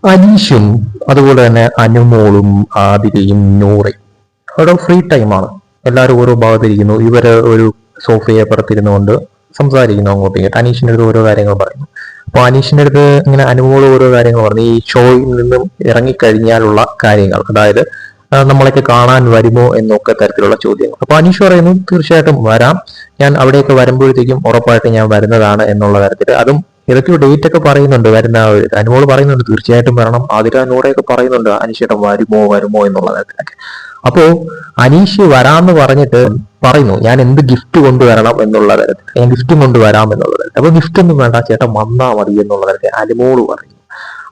അനീഷും അതുപോലെ തന്നെ അനുമോളും ആതിരയും നൂറയും അവിടെ ഫ്രീ ടൈമാണ്. എല്ലാവരും ഓരോ ഭാഗത്തിരിക്കുന്നു. ഇവര് ഒരു സോഫയെ പുറത്തിരുന്നുകൊണ്ട് സംസാരിക്കുന്നു അങ്ങോട്ടും ഇങ്ങോട്ട്. അനീഷിന്റെ അടുത്ത് ഓരോ കാര്യങ്ങൾ പറയുന്നു. അപ്പൊ അനീഷിന്റെ അടുത്ത് ഇങ്ങനെ അനുമോള് ഓരോ കാര്യങ്ങൾ പറഞ്ഞു, ഈ ഷോയിൽ നിന്നും ഇറങ്ങിക്കഴിഞ്ഞാലുള്ള കാര്യങ്ങൾ, അതായത് നമ്മളൊക്കെ കാണാൻ വരുമോ എന്നൊക്കെ തരത്തിലുള്ള ചോദ്യങ്ങൾ. അപ്പൊ അനീഷ് പറയുന്നു തീർച്ചയായിട്ടും വരാം, ഞാൻ അവിടെയൊക്കെ വരുമ്പോഴത്തേക്കും ഉറപ്പായിട്ട് ഞാൻ വരുന്നതാണ് എന്നുള്ള തരത്തിൽ. അതും ഏതൊക്കെയോ ഡേറ്റ് ഒക്കെ പറയുന്നുണ്ട് വരുന്ന. അനുമോള് പറയുന്നുണ്ട് തീർച്ചയായിട്ടും വരണം. ആതിര നൂറയൊക്കെ പറയുന്നുണ്ട് അനീഷേട്ടൻ വരുമോ വരുമോ എന്നുള്ള തരത്തിലൊക്കെ. അപ്പോ അനീഷ് വരാന്ന് പറഞ്ഞിട്ട് പറയുന്നു ഞാൻ എന്ത് ഗിഫ്റ്റ് കൊണ്ടുവരണം എന്നുള്ള തരത്തിൽ, ഞാൻ ഗിഫ്റ്റും കൊണ്ടുവരാം എന്നുള്ള തരത്തിൽ. അപ്പൊ ഗിഫ്റ്റ് ഒന്നും വേണ്ട, ചേട്ടൻ വന്നാ മതി എന്നുള്ള തരത്തിൽ അനുമോള് പറയുന്നു.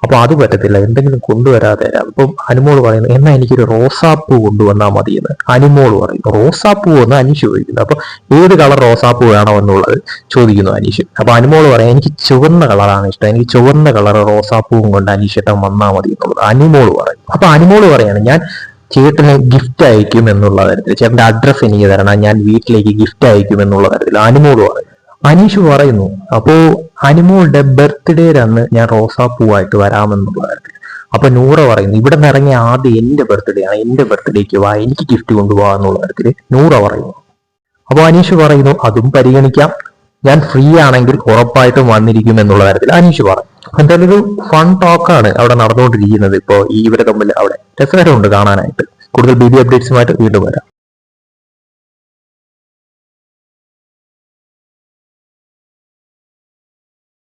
അപ്പൊ അത് പറ്റത്തില്ല, എന്തെങ്കിലും കൊണ്ടുവരാതെ തരാം. ഇപ്പം അനുമോള് പറയുന്നു എന്നാ എനിക്കൊരു റോസാപ്പൂ കൊണ്ടുവന്നാൽ മതി എന്ന് അനുമോള് പറയുന്നു. റോസാപ്പൂ എന്ന് അനീഷ് ചോദിക്കുന്നു. അപ്പൊ ഏത് കളർ റോസാപ്പൂ വേണോ എന്നുള്ളത് ചോദിക്കുന്നു അനീഷ്. അപ്പൊ അനുമോള് പറയാം എനിക്ക് ചുവന്ന കളറാണ് ഇഷ്ടം, എനിക്ക് ചുവന്ന കളർ റോസാപ്പൂവും കൊണ്ട് അനീഷേട്ടൻ വന്നാൽ മതി എന്നുള്ളത് അനുമോള് പറയും. അപ്പൊ അനുമോള് പറയാണ് ഞാൻ ചേട്ടന് ഗിഫ്റ്റ് അയക്കും എന്നുള്ള തരത്തിൽ, ചേട്ടന്റെ അഡ്രസ്സ് എനിക്ക് തരണം, ഞാൻ വീട്ടിലേക്ക് ഗിഫ്റ്റ് അയക്കും എന്നുള്ള തരത്തിൽ അനുമോള് പറയും. അനീഷ് പറയുന്നു അപ്പോ അനുമോളുടെ ബർത്ത്ഡേയിലന്ന് ഞാൻ റോസാപ്പൂവായിട്ട് വരാമെന്നുള്ള തരത്തിൽ. അപ്പൊ നൂറ പറയുന്നു ഇവിടെ നിന്ന് ഇറങ്ങിയ ആദ്യം എന്റെ ബർത്ത്ഡേ ആണ്, എന്റെ ബർത്ത്ഡേക്ക് വാ, എനിക്ക് ഗിഫ്റ്റ് കൊണ്ടുപോകാ എന്നുള്ള തരത്തിൽ നൂറ പറയുന്നു. അപ്പൊ അനീഷ് പറയുന്നു അതും പരിഗണിക്കാം, ഞാൻ ഫ്രീ ആണെങ്കിൽ ഉറപ്പായിട്ടും വന്നിരിക്കും എന്നുള്ള തരത്തിൽ അനീഷ് പറയും. എന്തായാലും ഒരു ഫൺ ടോക്കാണ് അവിടെ നടന്നുകൊണ്ടിരിക്കുന്നത്. ഇപ്പോ ഈ ഇവരെ തമ്മിൽ അവിടെ രസകരമുണ്ട് കാണാനായിട്ട്. കൂടുതൽ ബി ബി അപ്ഡേറ്റ്സുമായിട്ട് വീണ്ടും വരാം.